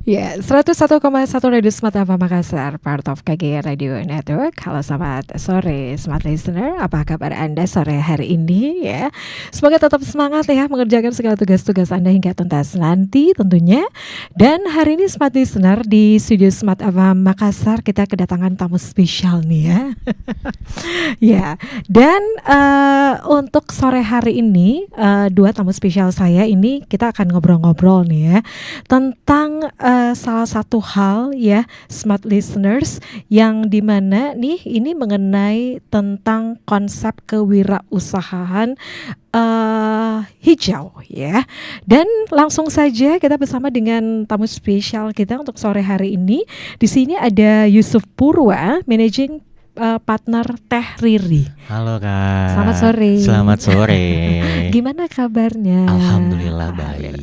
Ya, 101,1 Radio Smart FM Makassar, part of KG Radio Network. Halo selamat sore Smart Listener, apa kabar Anda sore hari ini ya? Semoga tetap semangat ya mengerjakan segala tugas-tugas Anda hingga tuntas nanti tentunya. Dan hari ini Smart Listener di studio Smart FM Makassar kita kedatangan tamu spesial nih ya. Ya, dan untuk sore hari ini dua tamu spesial saya ini kita akan ngobrol-ngobrol nih ya tentang salah satu hal ya Smart Listeners yang dimana nih ini mengenai tentang konsep kewirausahaan hijau ya. Dan langsung saja kita bersama dengan tamu spesial kita untuk sore hari ini. Di sini ada Yusuf Purwa, Managing Partner Teh Riri. Halo Kak. Selamat sore. Selamat sore. Gimana kabarnya? Alhamdulillah baik.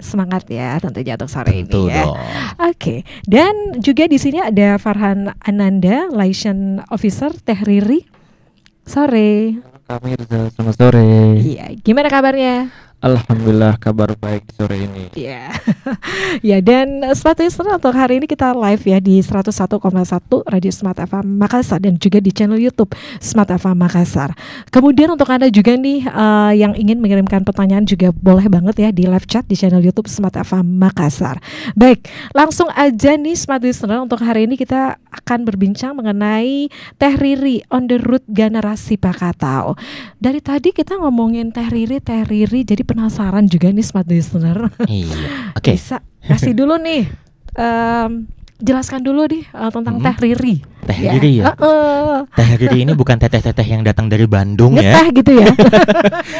Semangat ya tentunya untuk sore Tentu ini ya. dong. Oke. Dan juga di sini ada Farhan Ananda, Liaison Officer Teh Riri. Sore. Kak Mirza, selamat sore. Iya, gimana kabarnya? Alhamdulillah kabar baik sore ini. Iya. Ya, dan Smart Listener untuk hari ini kita live ya di 101,1 Radio Smart FM Makassar dan juga di channel YouTube Smart FM Makassar. Kemudian untuk Anda juga nih yang ingin mengirimkan pertanyaan juga boleh banget ya di live chat di channel YouTube Smart FM Makassar. Baik, langsung aja nih Smart Listener untuk hari ini kita akan berbincang mengenai Teh Riri on the road generasi Pakatau. Dari tadi kita ngomongin Teh Riri jadi penasaran juga nih Smart Listener. Iya. Oke. Bisa kasih dulu nih jelaskan dulu nih tentang Teh Riri. Teh Riri ya. Teh Riri ini bukan teteh-teteh yang datang dari Bandung ya. Ngeteh gitu ya.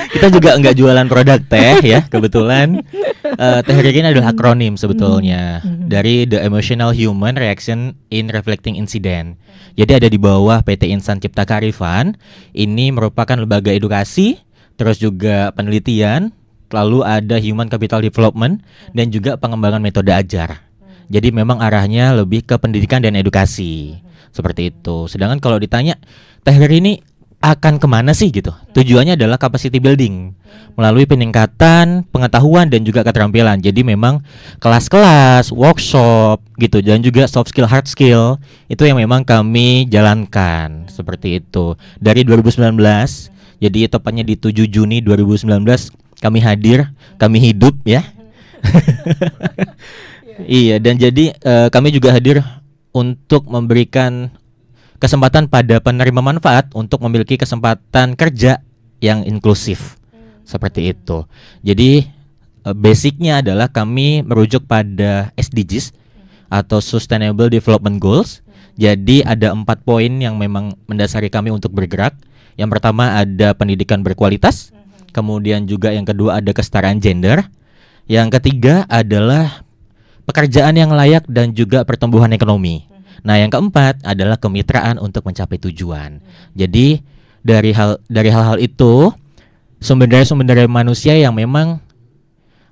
Kita juga enggak jualan produk teh ya, kebetulan. Teh Riri ini adalah akronim sebetulnya dari The Emotional Human Reaction in Reflecting Incident. Jadi ada di bawah PT Insan Cipta Kearifan. Ini merupakan lembaga edukasi, terus juga penelitian, lalu ada Human Capital Development dan juga pengembangan metode ajar. Jadi memang arahnya lebih ke pendidikan dan edukasi. Seperti itu. Sedangkan kalau ditanya Teh Riri ini akan kemana sih gitu? Tujuannya adalah capacity building melalui peningkatan pengetahuan dan juga keterampilan. Jadi memang kelas-kelas, workshop gitu dan juga soft skill, hard skill itu yang memang kami jalankan seperti itu. Dari 2019, jadi tepatnya di 7 Juni 2019 kami hadir, kami hidup ya. Iya, dan jadi kami juga hadir untuk memberikan kesempatan pada penerima manfaat untuk memiliki kesempatan kerja yang inklusif. Seperti itu. Jadi basicnya adalah kami merujuk pada SDGs atau Sustainable Development Goals. Jadi ada 4 poin yang memang mendasari kami untuk bergerak. Yang pertama ada pendidikan berkualitas. Kemudian juga yang kedua ada kesetaraan gender. Yang ketiga adalah pekerjaan yang layak dan juga pertumbuhan ekonomi. Nah, yang keempat adalah kemitraan untuk mencapai tujuan. Jadi dari hal-hal itu sumber daya manusia yang memang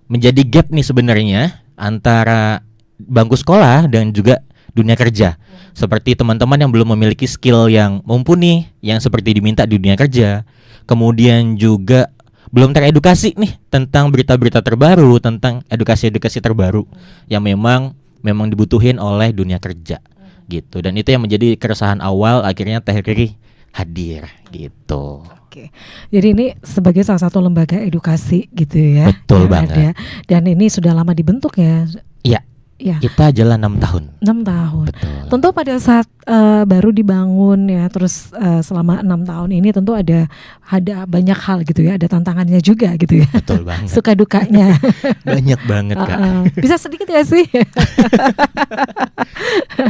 menjadi gap nih sebenarnya antara bangku sekolah dan juga dunia kerja. Seperti teman-teman yang belum memiliki skill yang mumpuni yang seperti diminta di dunia kerja. Kemudian juga belum teredukasi nih tentang berita-berita terbaru, tentang edukasi-edukasi terbaru yang memang dibutuhin oleh dunia kerja gitu. Dan itu yang menjadi keresahan awal akhirnya Teh Riri hadir gitu. Oke. Jadi ini sebagai salah satu lembaga edukasi gitu ya. Betul banget. Ada. Dan ini sudah lama dibentuk ya. Iya. Ya. Kita jalan 6 tahun. 6 tahun. Betul. Tentu pada saat baru dibangun ya, terus selama 6 tahun ini tentu ada banyak hal gitu ya, ada tantangannya juga gitu ya. Betul banget. Suka dukanya. Banyak banget Kak. Bisa sedikit ya sih?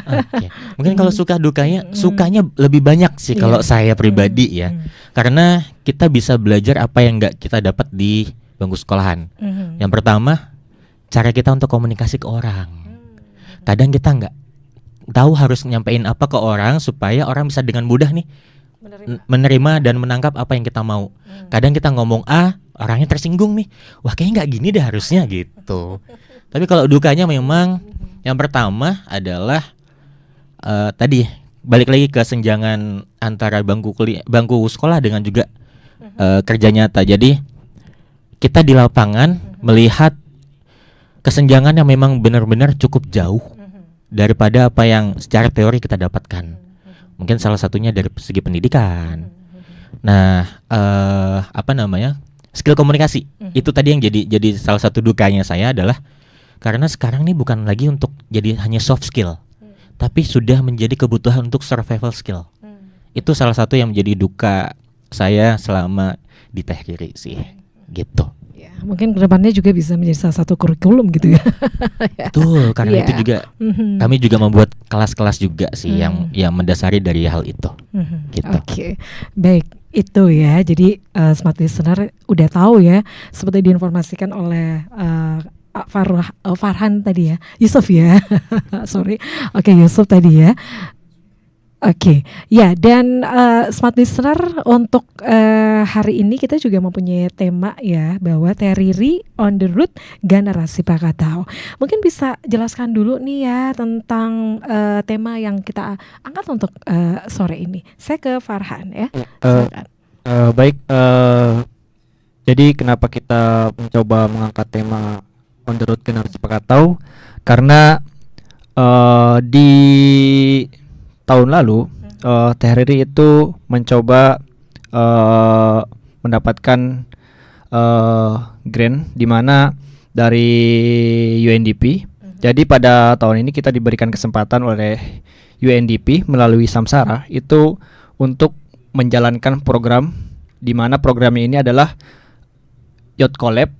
Oke. Mungkin kalau suka dukanya, sukanya lebih banyak sih kalau saya pribadi ya. Karena kita bisa belajar apa yang nggak kita dapat di bangku sekolahan. Yang pertama, cara kita untuk komunikasi ke orang. Kadang kita nggak tahu harus nyampein apa ke orang supaya orang bisa dengan mudah nih menerima dan menangkap apa yang kita mau. Kadang kita ngomong A, orangnya tersinggung nih. Wah, kayaknya nggak gini deh harusnya gitu. Tapi kalau dukanya memang yang pertama adalah tadi balik lagi ke senjangan antara bangku sekolah dengan juga kerja nyata. Jadi kita di lapangan melihat kesenjangan yang memang benar-benar cukup jauh daripada apa yang secara teori kita dapatkan. Mungkin salah satunya dari segi pendidikan. Nah, skill komunikasi itu tadi yang jadi salah satu dukanya saya adalah karena sekarang ini bukan lagi untuk jadi hanya soft skill, tapi sudah menjadi kebutuhan untuk survival skill. Itu salah satu yang menjadi duka saya selama di Teh Riri sih, gitu. Ya, mungkin kedepannya juga bisa menjadi salah satu kurikulum gitu ya. Betul, karena Iya. itu juga kami juga membuat kelas-kelas juga sih yang mendasari dari hal itu. Gitu. Oke, baik itu ya. Jadi smart listener udah tahu ya, seperti diinformasikan oleh Farhan tadi ya, Yusuf ya. Sorry, oke Yusuf tadi ya. Oke, ya dan smart listener untuk hari ini kita juga mempunyai tema ya, bahwa Teh Riri on the road generasi Pakatau. Mungkin bisa jelaskan dulu nih ya tentang tema yang kita angkat untuk sore ini. Saya ke Farhan ya. Silakan. Baik, jadi kenapa kita mencoba mengangkat tema on the road generasi Pakatau? Karena di tahun lalu Teh Riri itu mencoba mendapatkan grant di mana dari UNDP. Jadi pada tahun ini kita diberikan kesempatan oleh UNDP melalui Samsara itu untuk menjalankan program di mana programnya ini adalah Youth Collab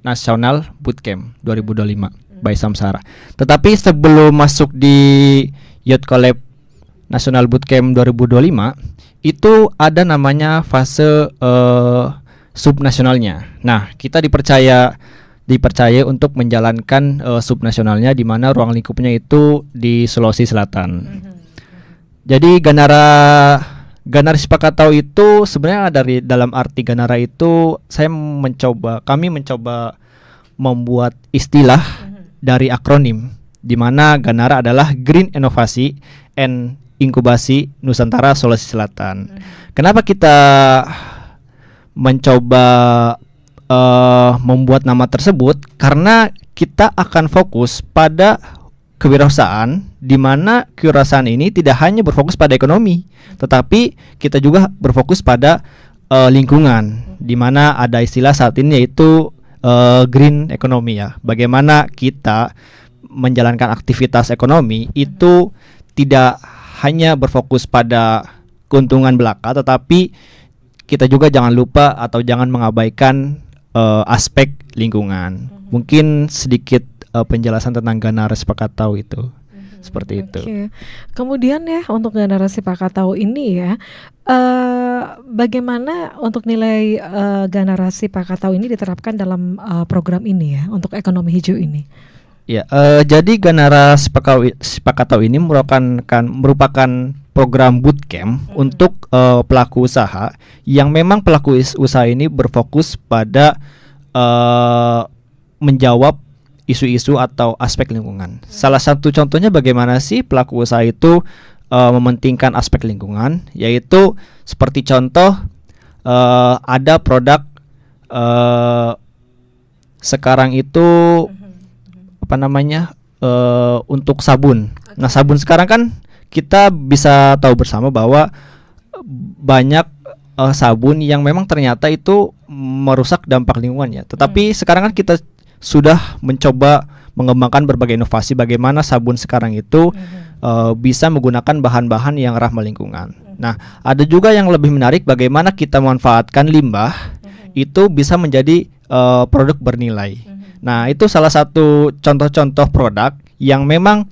National Bootcamp 2025 by Samsara. Tetapi sebelum masuk di Youth Collab National Bootcamp 2025 itu ada namanya fase subnasionalnya. Nah, kita dipercaya untuk menjalankan subnasionalnya di mana ruang lingkupnya itu di Sulawesi Selatan. Jadi Ganara Pakatau itu sebenarnya dari dalam arti Ganara itu kami mencoba membuat istilah dari akronim di mana Ganara adalah Green Inovasi and Inkubasi Nusantara Sulawesi Selatan. Kenapa kita mencoba membuat nama tersebut? Karena kita akan fokus pada kewirausahaan, di mana kewirausahaan ini tidak hanya berfokus pada ekonomi, tetapi kita juga berfokus pada lingkungan, di mana ada istilah saat ini yaitu green economy ya. Bagaimana kita menjalankan aktivitas ekonomi itu tidak hanya berfokus pada keuntungan belaka, tetapi kita juga jangan lupa atau jangan mengabaikan aspek lingkungan. Mungkin sedikit penjelasan tentang Ganara Pakatau itu. Seperti itu. Kemudian ya untuk generasi Pakatau ini ya, bagaimana untuk nilai generasi Pakatau ini diterapkan dalam program ini ya untuk ekonomi hijau ini? Ya, jadi Ganara Pakatau ini merupakan program bootcamp untuk pelaku usaha yang memang pelaku usaha ini berfokus pada menjawab isu-isu atau aspek lingkungan. Salah satu contohnya bagaimana sih pelaku usaha itu mementingkan aspek lingkungan, yaitu seperti contoh ada produk sekarang itu untuk sabun. Nah, sabun sekarang kan kita bisa tahu bersama bahwa banyak sabun yang memang ternyata itu merusak dampak lingkungannya. Tetapi sekarang kan kita sudah mencoba mengembangkan berbagai inovasi bagaimana sabun sekarang itu bisa menggunakan bahan-bahan yang ramah lingkungan. Nah, ada juga yang lebih menarik bagaimana kita memanfaatkan limbah itu bisa menjadi produk bernilai. Nah, itu salah satu contoh-contoh produk yang memang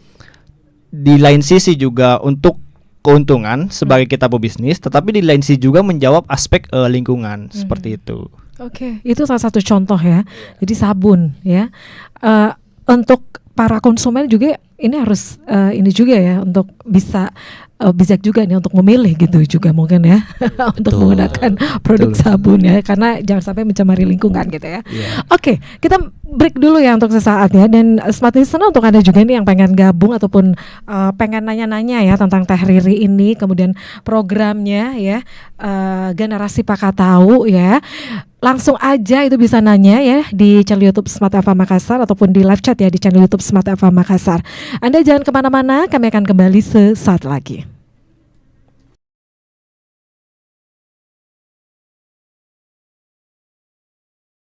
di lain sisi juga untuk keuntungan sebagai kita pebisnis, tetapi di lain sisi juga menjawab aspek lingkungan seperti itu. Oke, itu salah satu contoh ya. Jadi sabun ya. Untuk para konsumen juga ini harus ini juga ya untuk bisa bijak juga nih untuk memilih gitu juga mungkin ya untuk menggunakan produk sabun ya, karena jangan sampai mencemari lingkungan gitu ya. Oke, kita break dulu ya untuk sesaat ya, dan smart listener untuk Anda juga nih yang pengen gabung ataupun pengen nanya-nanya ya tentang Teh Riri ini, kemudian programnya ya generasi Pakatau ya. langsung aja itu bisa nanya ya di channel YouTube Smart FM Makassar ataupun di live chat ya di channel YouTube Smart FM Makassar. Anda jangan kemana-mana, kami akan kembali sesaat lagi.